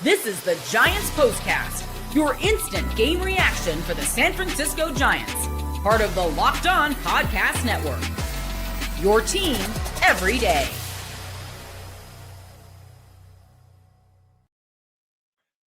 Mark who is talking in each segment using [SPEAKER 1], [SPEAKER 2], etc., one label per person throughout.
[SPEAKER 1] This is the Giants Postcast, your instant game reaction for the San Francisco Giants, part of the Locked On Podcast Network. Your team every day.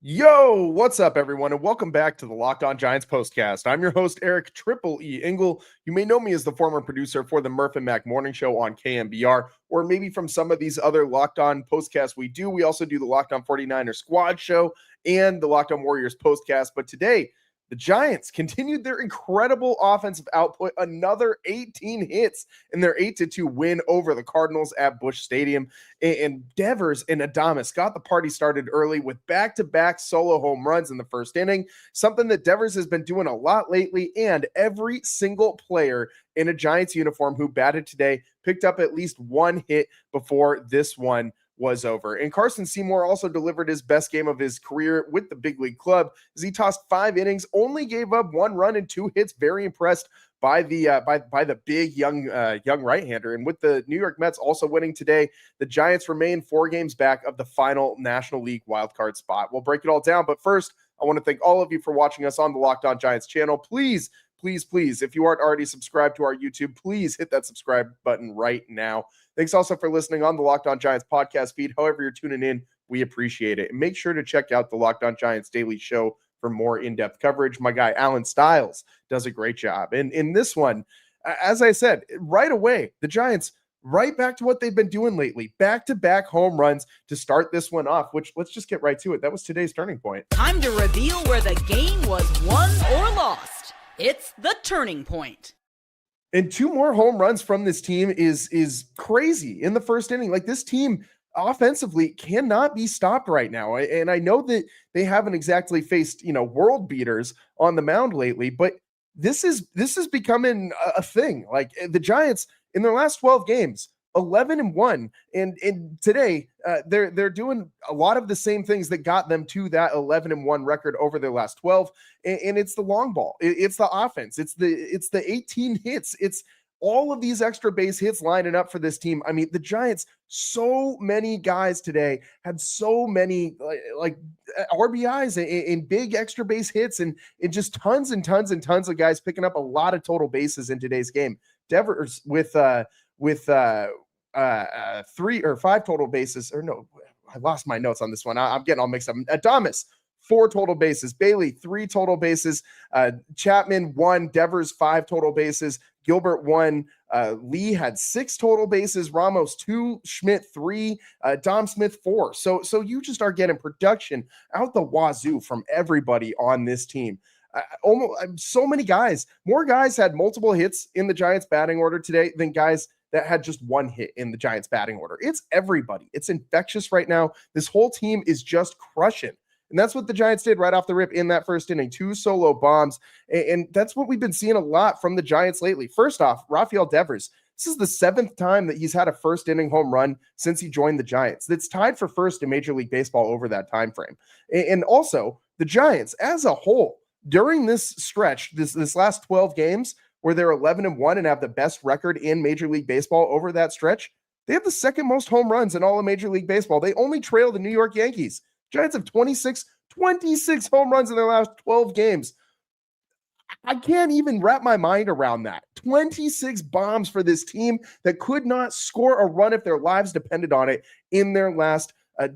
[SPEAKER 2] Yo, what's up, everyone, and welcome back to the Locked On Giants Postcast. I'm your host, Eric Triple E Engel. You may know me as the former producer for the Murph and Mac Morning Show on KMBR, or maybe from some of these other Locked On Postcasts we do. We also do the Locked On 49er Squad Show and the Locked On Warriors Postcast. But today, the Giants continued their incredible offensive output, another 18 hits in their 8-2 win over the Cardinals at Busch Stadium. And Devers and Adames got the party started early with back-to-back solo home runs in the first inning, something that Devers has been doing a lot lately, and every single player in a Giants uniform who batted today picked up at least one hit before this one was over. And Carson Seymour also delivered his best game of his career with the big league club as he tossed 5 innings, only gave up 1 run and 2 hits. Very impressed by the big young right-hander. And with the New York Mets also winning today, the Giants remain 4 games back of the final National League wildcard spot. We'll break it all down, but first, I want to thank all of you for watching us on the Locked On Giants channel. Please, if you aren't already subscribed to our YouTube, please hit that subscribe button right now. Thanks also for listening on the Locked On Giants podcast feed. However you're tuning in, we appreciate it. And make sure to check out the Locked On Giants daily show for more in-depth coverage. My guy, Alan Stiles, does a great job. And in this one, as I said, right away, the Giants right back to what they've been doing lately. Back-to-back home runs to start this one off, which let's just get right to it. That was today's turning point.
[SPEAKER 1] Time to reveal where the game was won or lost. It's the turning point.
[SPEAKER 2] And 2 more home runs from this team is crazy in the first inning. Like, this team offensively cannot be stopped right now. And I know that they haven't exactly faced, world beaters on the mound lately, but this is becoming a thing. Like, the Giants in their last 12 games, 11-1, and today they're doing a lot of the same things that got them to that 11-1 record over their last 12, and it's the long ball, it's the offense, it's the 18 hits, it's all of these extra base hits lining up for this team. I mean, the Giants, so many guys today had so many like RBIs and big extra base hits, and just tons and tons and tons of guys picking up a lot of total bases in today's game. Devers with 3 or 5 total bases, or no, I lost my notes on this one. I'm getting all mixed up. Adames, 4 total bases. Bailey, 3 total bases. Chapman, 1. Devers, 5 total bases. Gilbert, 1. Lee had 6 total bases. Ramos, 2. Schmidt, 3. Dom Smith, 4. So you just are getting production out the wazoo from everybody on this team. So many guys. More guys had multiple hits in the Giants batting order today than guys that had just 1 hit in the Giants batting order. It's everybody. It's infectious right now. This whole team is just crushing. And that's what the Giants did right off the rip in that first inning. 2 solo bombs. And that's what we've been seeing a lot from the Giants lately. First off, Rafael Devers. This is the 7th time that he's had a first inning home run since he joined the Giants. That's tied for first in Major League Baseball over that time frame. And also, the Giants as a whole, during this stretch, this last 12 games, where they're 11-1 and have the best record in Major League Baseball over that stretch, they have the 2nd most home runs in all of Major League Baseball. They only trail the New York Yankees. Giants have 26 home runs in their last 12 games. I can't even wrap my mind around that. 26 bombs for this team that could not score a run if their lives depended on it in their last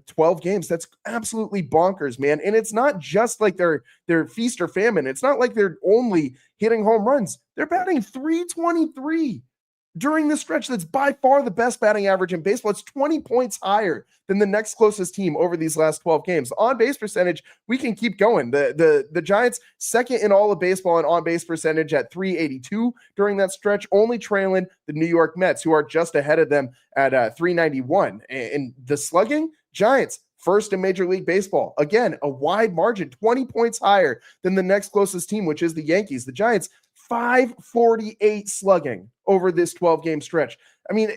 [SPEAKER 2] 12 games. That's absolutely bonkers, man. And it's not just like they're feast or famine. It's not like they're only hitting home runs. They're batting .323 during this stretch. That's by far the best batting average in baseball. It's 20 points higher than the next closest team over these last 12 games. On base percentage, we can keep going. The Giants, 2nd in all of baseball in on base percentage at .382 during that stretch, only trailing the New York Mets, who are just ahead of them at .391. And the slugging, Giants, 1st in Major League Baseball. Again, a wide margin, 20 points higher than the next closest team, which is the Yankees. The Giants, .548 slugging over this 12-game stretch. I mean,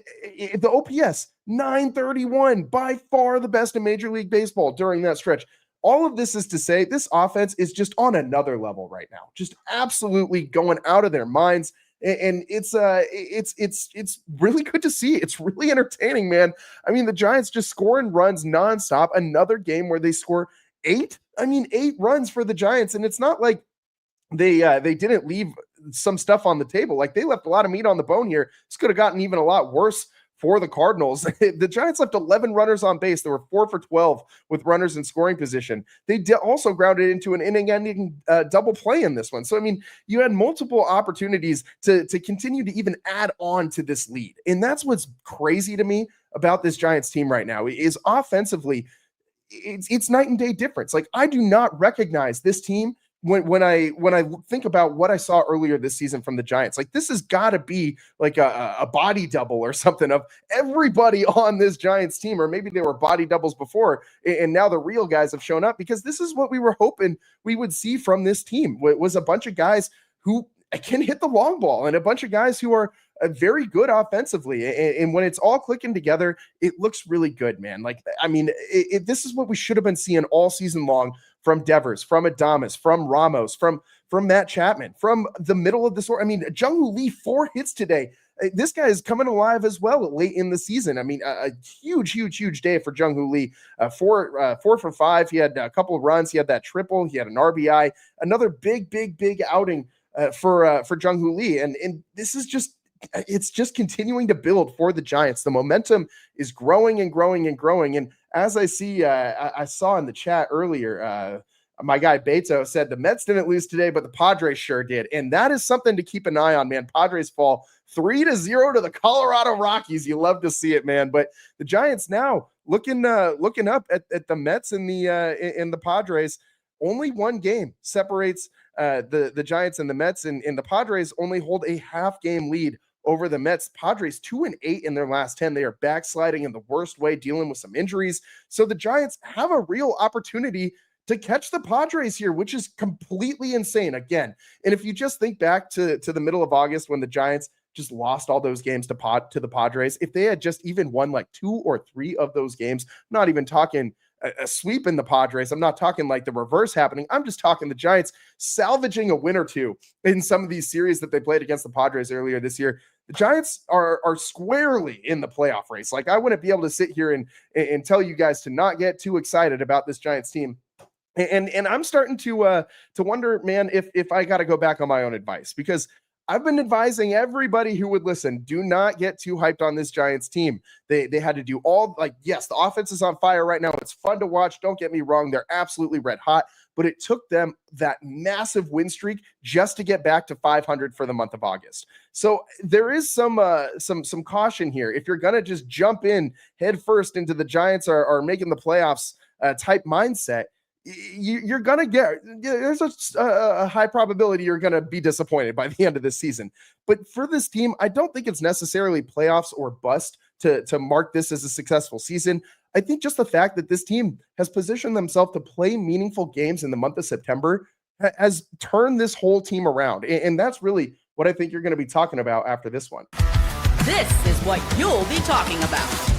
[SPEAKER 2] the OPS, .931, by far the best in Major League Baseball during that stretch. All of this is to say this offense is just on another level right now, just absolutely going out of their minds. And it's really good to see. It's really entertaining, man. I mean, the Giants just scoring runs nonstop. Another game where they score 8? I mean, 8 runs for the Giants. And it's not like they didn't leave some stuff on the table. Like, they left a lot of meat on the bone here. This could have gotten even a lot worse for the Cardinals. The Giants left 11 runners on base. They were 4 for 12 with runners in scoring position. They also grounded into an inning-ending double play in this one. So, I mean, you had multiple opportunities to continue to even add on to this lead. And that's what's crazy to me about this Giants team right now is offensively, it's night and day difference. Like, I do not recognize this team when I think about what I saw earlier this season from the Giants. Like, this has got to be like a body double or something of everybody on this Giants team, or maybe they were body doubles before, and now the real guys have shown up, because this is what we were hoping we would see from this team. It was a bunch of guys who can hit the long ball and a bunch of guys who are very good offensively. And when it's all clicking together, it looks really good, man. Like, I mean, this is what we should have been seeing all season long from Devers, from Adames, from Ramos, from Matt Chapman, from the middle of the sort. I mean, Jung-Hoo Lee, 4 hits today. This guy is coming alive as well late in the season. I mean, a huge day for Jung-Hoo Lee. 4 for 5. He had a couple of runs. He had that triple. He had an RBI. Another big outing for Jung-Hoo Lee. And this is it's just continuing to build for the Giants. The momentum is growing and growing and growing. And as I see, I saw in the chat earlier, my guy Beto said the Mets didn't lose today, but the Padres sure did. And that is something to keep an eye on, man. Padres fall 3-0 to the Colorado Rockies. You love to see it, man. But the Giants now looking up at the Mets and the Padres. Only one game separates the Giants and the Mets, and the Padres only hold a half game lead over the Mets. Padres 2-8 in their last 10. They are backsliding in the worst way, dealing with some injuries. So the Giants have a real opportunity to catch the Padres here, which is completely insane again. And if you just think back to the middle of August when the Giants just lost all those games to the Padres, if they had just even won like 2 or 3 of those games, not even talking a sweep in the Padres, I'm not talking like the reverse happening, I'm just talking the Giants salvaging a win or 2 in some of these series that they played against the Padres earlier this year, the Giants are squarely in the playoff race. Like, I wouldn't be able to sit here and tell you guys to not get too excited about this Giants team. And I'm starting to wonder, man, if I got to go back on my own advice, because I've been advising everybody who would listen, do not get too hyped on this Giants team. They had to do all, like, yes, the offense is on fire right now. It's fun to watch. Don't get me wrong. They're absolutely red hot, but it took them that massive win streak just to get back to 500 for the month of August. So there is some caution here. If you're going to just jump in head first into the Giants are making the playoffs type mindset, you're going to there's a high probability you're going to be disappointed by the end of this season. But for this team, I don't think it's necessarily playoffs or bust to mark this as a successful season. I think just the fact that this team has positioned themselves to play meaningful games in the month of September has turned this whole team around. And that's really what I think you're going to be talking about after this one.
[SPEAKER 1] This is what you'll be talking about.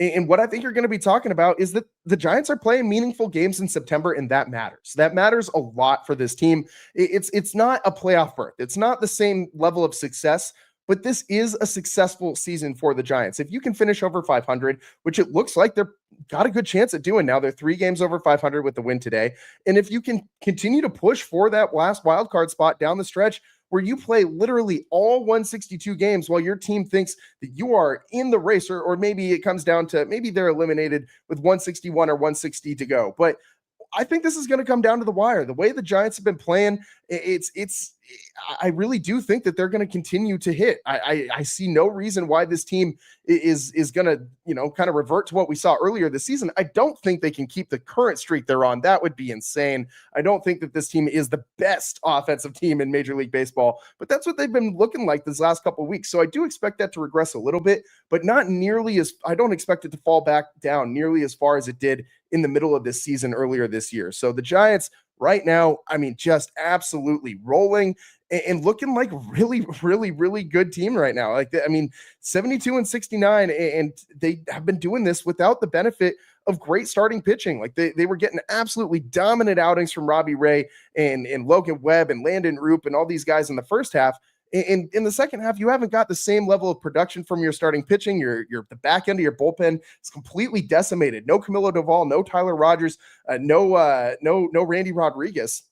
[SPEAKER 2] And what I think you're going to be talking about is that the Giants are playing meaningful games in September, and that matters. That matters a lot for this team. It's not a playoff berth. It's not the same level of success, but this is a successful season for the Giants. If you can finish over 500, which it looks like they're got a good chance at doing now. They're 3 games over 500 with the win today. And if you can continue to push for that last wild card spot down the stretch, where you play literally all 162 games while your team thinks that you are in the race, or maybe it comes down to maybe they're eliminated with 161 or 160 to go. But I think this is going to come down to the wire. The way the Giants have been playing, I really do think that they're going to continue to hit. I see no reason why this team is going to, kind of revert to what we saw earlier this season. I don't think they can keep the current streak they're on. That would be insane. I don't think that this team is the best offensive team in Major League Baseball, but that's what they've been looking like this last couple of weeks. So I do expect that to regress a little bit, but not nearly as, I don't expect it to fall back down nearly as far as it did in the middle of this season earlier this year. So the Giants right now, I mean, just absolutely rolling and looking like really, really, really good team right now. Like, 72-69, and they have been doing this without the benefit of great starting pitching. Like they were getting absolutely dominant outings from Robbie Ray and Logan Webb and Landon Roop and all these guys in the first half. In the second half, you haven't got the same level of production from your starting pitching. The back end of your bullpen is completely decimated. No Camilo Doval, no Tyler Rogers, no Randy Rodriguez,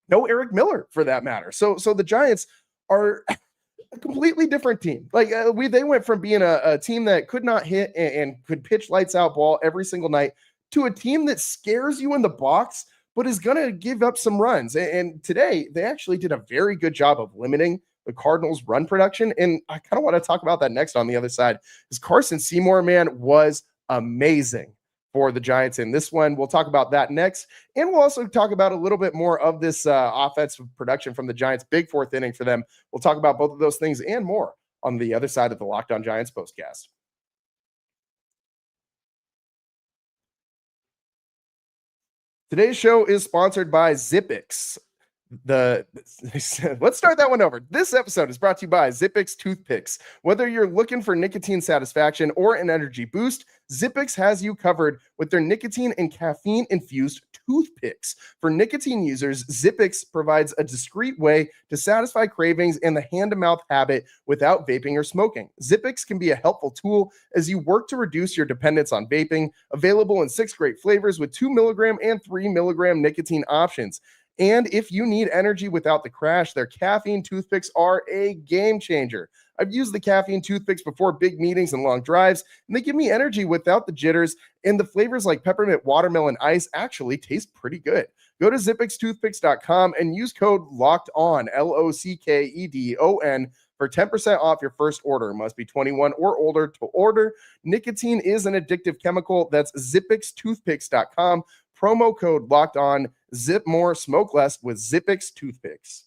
[SPEAKER 2] no Eric Miller for that matter. So the Giants are a completely different team. Like they went from being a team that could not hit and could pitch lights out ball every single night to a team that scares you in the box, but is going to give up some runs. And today they actually did a very good job of limiting the Cardinals' run production. And I kind of want to talk about that next on the other side. Because Carson Seymour, man, was amazing for the Giants in this one. We'll talk about that next. And we'll also talk about a little bit more of this offensive production from the Giants. Big fourth inning for them. We'll talk about both of those things and more on the other side of the Locked On Giants postcast. Today's show is sponsored by Zippix. Let's start that one over. This episode is brought to you by Zippix Toothpicks. Whether you're looking for nicotine satisfaction or an energy boost, Zippix has you covered with their nicotine and caffeine infused toothpicks. For nicotine users, Zippix provides a discreet way to satisfy cravings and the hand-to-mouth habit without vaping or smoking. Zippix can be a helpful tool as you work to reduce your dependence on vaping. Available in 6 great flavors with 2 milligram and 3 milligram nicotine options. And if you need energy without the crash, their caffeine toothpicks are a game changer. I've used the caffeine toothpicks before big meetings and long drives, and they give me energy without the jitters, and the flavors like peppermint watermelon ice actually taste pretty good. Go to zippixtoothpicks.com and use code LOCKEDON, LOCKEDON, for 10% off your first order. Must be 21 or older to order. Nicotine is an addictive chemical. That's zippixtoothpicks.com. Promo code Locked On. Zip more, smoke less with Zippix Toothpicks.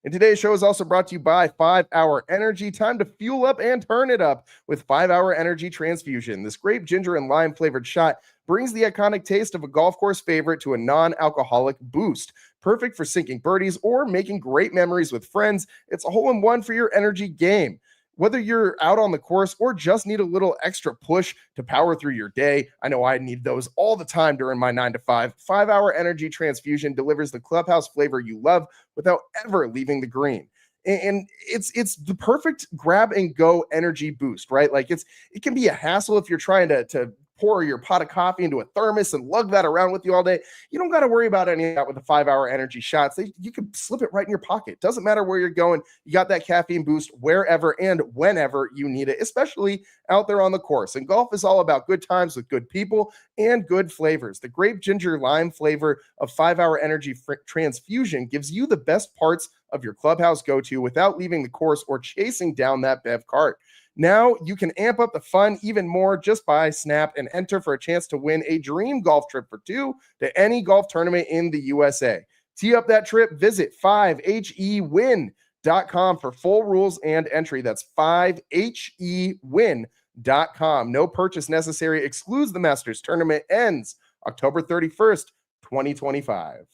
[SPEAKER 2] And today's show is also brought to you by 5 Hour Energy. Time to fuel up and turn it up with 5 Hour Energy Transfusion. This grape, ginger, and lime flavored shot brings the iconic taste of a golf course favorite to a non-alcoholic boost. Perfect for sinking birdies or making great memories with friends. It's a hole-in-one for your energy game. Whether you're out on the course or just need a little extra push to power through your day, I know I need those all the time during my 9 to 5. 5 Hour Energy Transfusion delivers the clubhouse flavor you love without ever leaving the green. And it's the perfect grab and go energy boost, right? Like it can be a hassle if you're trying to pour your pot of coffee into a thermos and lug that around with you all day. You don't got to worry about any of that with the 5 Hour Energy shots. You can slip it right in your pocket. Doesn't matter where you're going. You got that caffeine boost wherever and whenever you need it, especially out there on the course. And golf is all about good times with good people and good flavors. The grape, ginger, lime flavor of 5 Hour Energy Transfusion gives you the best parts of your clubhouse go-to without leaving the course or chasing down that bev cart. Now you can amp up the fun even more. Just buy, snap, and enter for a chance to win a dream golf trip for 2 to any golf tournament in the USA. Tee up that trip. Visit 5hewin.com for full rules and entry. That's 5hewin.com. No purchase necessary. Excludes the Masters tournament. Ends October 31st, 2025.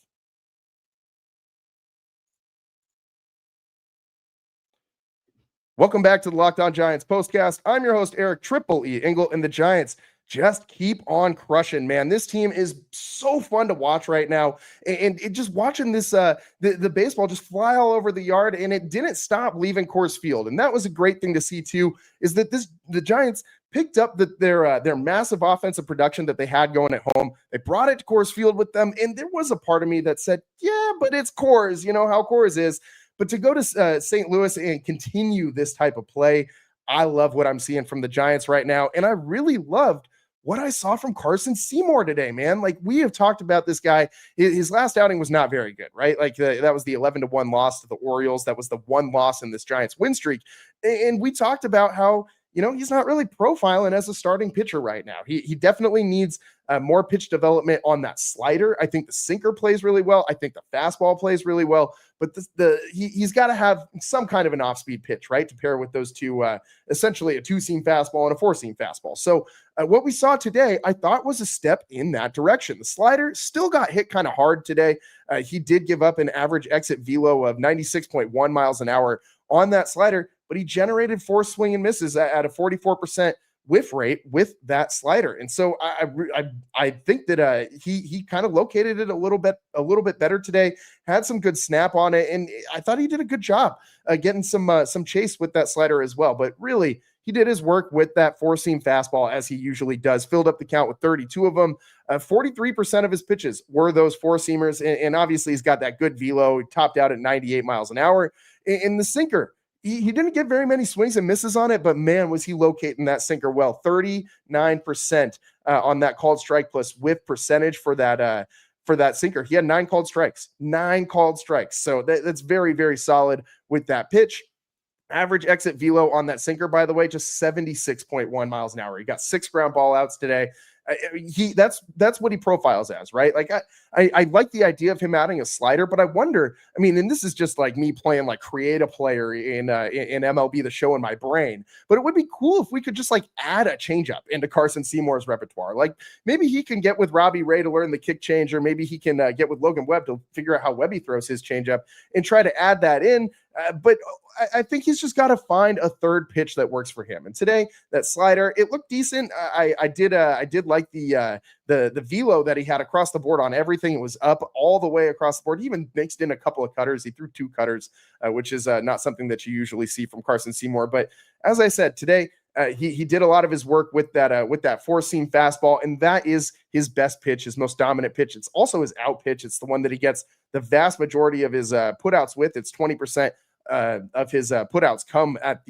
[SPEAKER 2] Welcome back to the Locked On Giants postcast. I'm your host, Eric Triple E Engel, and the Giants just keep on crushing, man. This team is so fun to watch right now. And just watching this, the baseball just fly all over the yard, and it didn't stop leaving Coors Field. And that was a great thing to see, too, is that the Giants picked up their massive offensive production that they had going at home. They brought it to Coors Field with them, and there was a part of me that said, yeah, but it's Coors. You know how Coors is. But to go to St. Louis and continue this type of play, I love what I'm seeing from the Giants right now. And I really loved what I saw from Carson Seymour today, man. Like, we have talked about this guy. His last outing was not very good, right? Like that was the 11-1 loss to the Orioles. That was the one loss in this Giants win streak. And we talked about how, you know, he's not really profiling as a starting pitcher right now. He definitely needs more pitch development on that slider. I think the sinker plays really well. I think the fastball plays really well. But he's got to have some kind of an off-speed pitch, right, to pair with those two, essentially a 2-seam fastball and a 4-seam fastball. So what we saw today, I thought was a step in that direction. The slider still got hit kind of hard today. He did give up an average exit velo of 96.1 miles an hour on that slider, but he generated 4 swing and misses at a 44% whiff rate with that slider. And so I think that he kind of located it a little bit better today, had some good snap on it, and I thought he did a good job getting some chase with that slider as well. But really, he did his work with that four-seam fastball, as he usually does, filled up the count with 32 of them. 43% of his pitches were those four-seamers, and obviously he's got that good velo. He topped out at 98 miles an hour. In the sinker, he didn't get very many swings and misses on it, but man, was he locating that sinker well. 39% on that called strike plus whiff percentage for that sinker. He had 9 called strikes. So that's very, very solid with that pitch. Average exit velo on that sinker, by the way, just 76.1 miles an hour. He got 6 ground ball outs today. That's what he profiles as, right? Like I like the idea of him adding a slider, but I wonder, I mean, and this is just like me playing like create a player in MLB The Show in my brain, but it would be cool if we could just like add a changeup into Carson Seymour's repertoire. Like maybe he can get with Robbie Ray to learn the kick change, or maybe he can get with Logan Webb to figure out how Webby throws his changeup and try to add that in. But I think he's just got to find a third pitch that works for him. And today, that slider, it looked decent. I did like the velo that he had across the board on everything. It was up all the way across the board. He even mixed in a couple of cutters. He threw 2 cutters, which is not something that you usually see from Carson Seymour. But as I said, today, he did a lot of his work with that four-seam fastball, and that is his best pitch, his most dominant pitch. It's also his out pitch. It's the one that he gets the vast majority of his putouts with. It's 20% of his putouts come at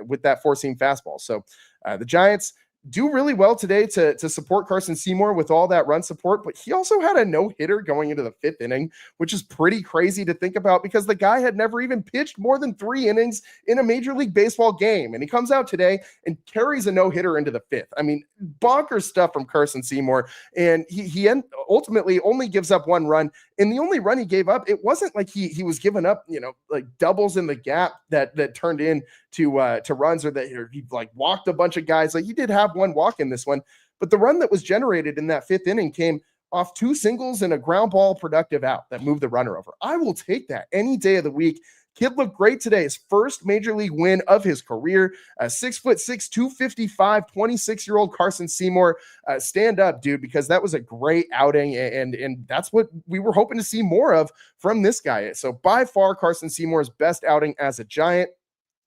[SPEAKER 2] with that four-seam fastball. So the Giants do really well today to support Carson Seymour with all that run support, but he also had a no-hitter going into the 5th inning, which is pretty crazy to think about because the guy had never even pitched more than 3 innings in a Major League Baseball game, and he comes out today and carries a no-hitter into the 5th. I mean, bonkers stuff from Carson Seymour, and he ultimately only gives up 1 run, and the only run he gave up, it wasn't like he was giving up, like doubles in the gap that turned in to runs, or that he like walked a bunch of guys. Like he did have 1 walk in this one, but the run that was generated in that 5th inning came off 2 singles and a ground ball productive out that moved the runner over. I will take that any day of the week. Kid looked great today. His first major league win of his career. 6'6", 255, 26-year-old Carson Seymour. Stand up, dude, because that was a great outing, and that's what we were hoping to see more of from this guy. So by far, Carson Seymour's best outing as a Giant.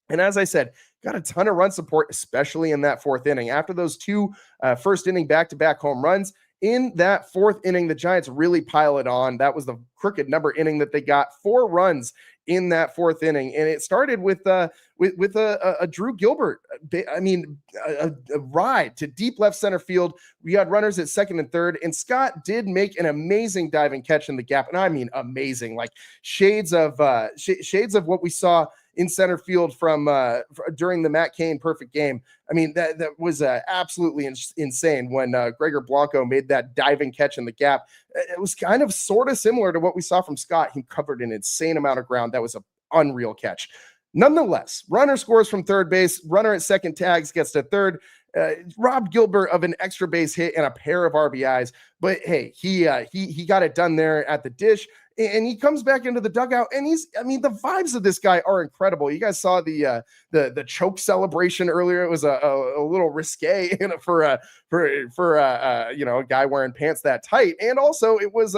[SPEAKER 2] And as I said, got a ton of run support, especially in that 4th inning. After those 2 first inning back-to-back home runs, in that 4th inning, the Giants really pile it on. That was the crooked number inning that they got. 4 runs in that 4th inning, and it started with a Drew Gilbert. I mean, a ride to deep left center field. We had runners at 2nd and 3rd, and Scott did make an amazing diving catch in the gap, and I mean amazing, like shades of what we saw in center field from during the Matt Cain perfect game. I mean, that was absolutely insane when Gregor Blanco made that diving catch in the gap. It was kind of sort of similar to what we saw from Scott. He covered an insane amount of ground. That was an unreal catch. Nonetheless, runner scores from 3rd base. Runner at 2nd tags, gets to 3rd. Robbed Gilbert of an extra base hit and a pair of RBIs. But hey, he got it done there at the dish. And he comes back into the dugout, and the vibes of this guy are incredible. You guys saw the choke celebration earlier. It was a little risque for a guy wearing pants that tight. And also it was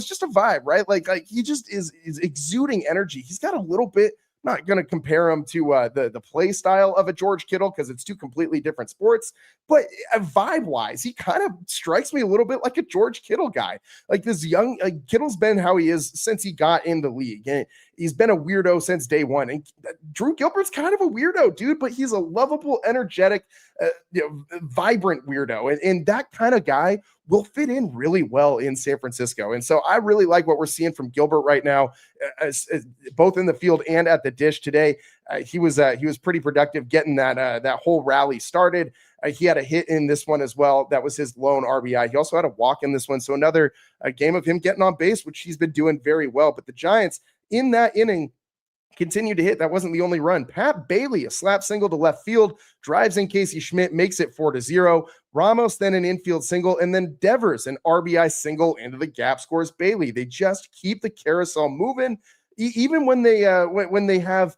[SPEAKER 2] just a vibe, right? Like he just is exuding energy. He's got a little bit, not going to compare him to the play style of a George Kittle because it's 2 completely different sports, but vibe-wise, he kind of strikes me a little bit like a George Kittle guy. Like this young Kittle's been how he is since he got in the league, and he's been a weirdo since day one. And Drew Gilbert's kind of a weirdo, dude, but he's a lovable, energetic, vibrant weirdo, and that kind of guy will fit in really well in San Francisco. And so I really like what we're seeing from Gilbert right now, both in the field and at the dish today. He was pretty productive getting that whole rally started. He had a hit in this one as well. That was his lone RBI. He also had a walk in this one. So another game of him getting on base, which he's been doing very well. But the Giants in that inning continued to hit. That wasn't the only run. Pat Bailey, a slap single to left field, drives in Casey Schmidt, makes it 4-0. Ramos then an infield single, and then Devers an RBI single into the gap, scores Bailey. They just keep the carousel moving, even when they have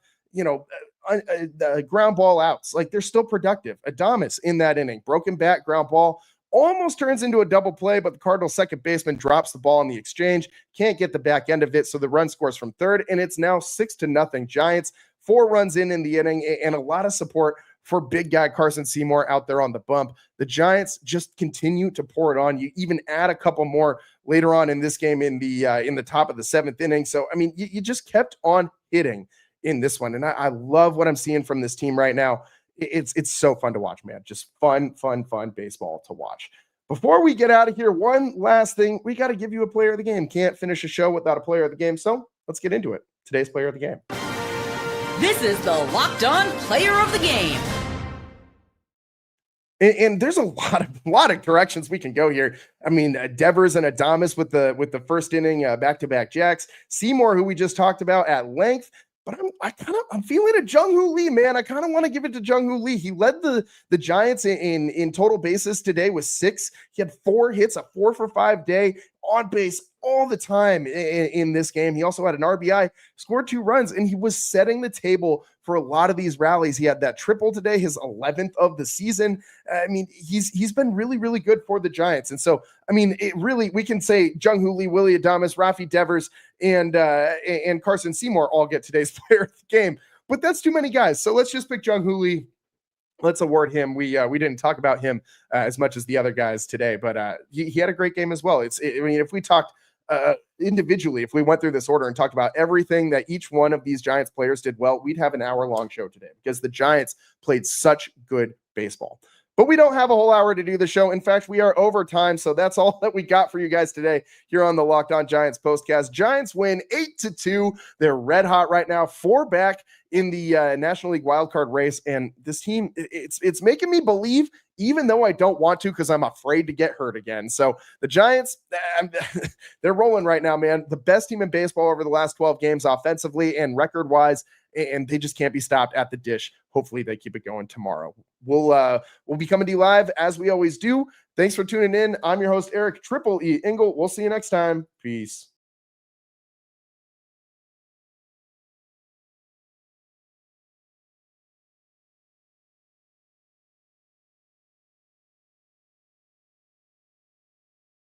[SPEAKER 2] ground ball outs. Like, they're still productive. Adames in that inning, broken bat, ground ball, almost turns into a double play, but the Cardinals second baseman drops the ball in the exchange, can't get the back end of it, so the run scores from third, and it's now 6-0 Giants. 4 runs in the inning, and a lot of support for big guy Carson Seymour out there on the bump. The Giants just continue to pour it on. You even add a couple more later on in this game in the top of the 7th inning. So, I mean, you just kept on hitting in this one, and I love what I'm seeing from this team right now. It's so fun to watch, man. Just fun baseball to watch. Before we get out of here, one last thing. We got to give you a player of the game. Can't finish a show without a player of the game, so let's get into it. Today's player of the game.
[SPEAKER 1] This is the Locked On Player of the Game.
[SPEAKER 2] And there's a lot of directions we can go here. I mean, Devers and Adames with the first inning back-to-back jacks. Seymour, who we just talked about at length. But I'm feeling a Jung-Hoo Lee, man. I kind of want to give it to Jung-Hoo Lee. He led the Giants in total bases today with 6. He had 4 hits, a 4-for-5 day, on base all the time in this game. He also had an RBI, scored 2 runs, and he was setting the table for a lot of these rallies. He had that triple today, his 11th of the season. I mean, he's been really, really good for the Giants. And so, I mean, we can say Jung-Hoo Lee, Willy Adames, Rafi Devers, and Carson Seymour all get today's player of the game. But that's too many guys. So let's just pick Jung-Hoo Lee. Let's award him. We didn't talk about him as much as the other guys today, but he had a great game as well. I mean, if we talked individually, if we went through this order and talked about everything that each one of these Giants players did well, we'd have an hour-long show today because the Giants played such good baseball. But we don't have a whole hour to do the show. In fact, we are over time, so that's all that we got for you guys today here on the Locked On Giants postcast. Giants win 8-2. They're red hot right now, 4 back in the National League wildcard race, and this team, it's making me believe, even though I don't want to because I'm afraid to get hurt again. So the Giants, they're rolling right now, man. The best team in baseball over the last 12 games offensively and record-wise, and they just can't be stopped at the dish. Hopefully they keep it going tomorrow. We'll be coming to you live as we always do. Thanks for tuning in. I'm your host, Eric Triple E Engel. We'll see you next time. Peace.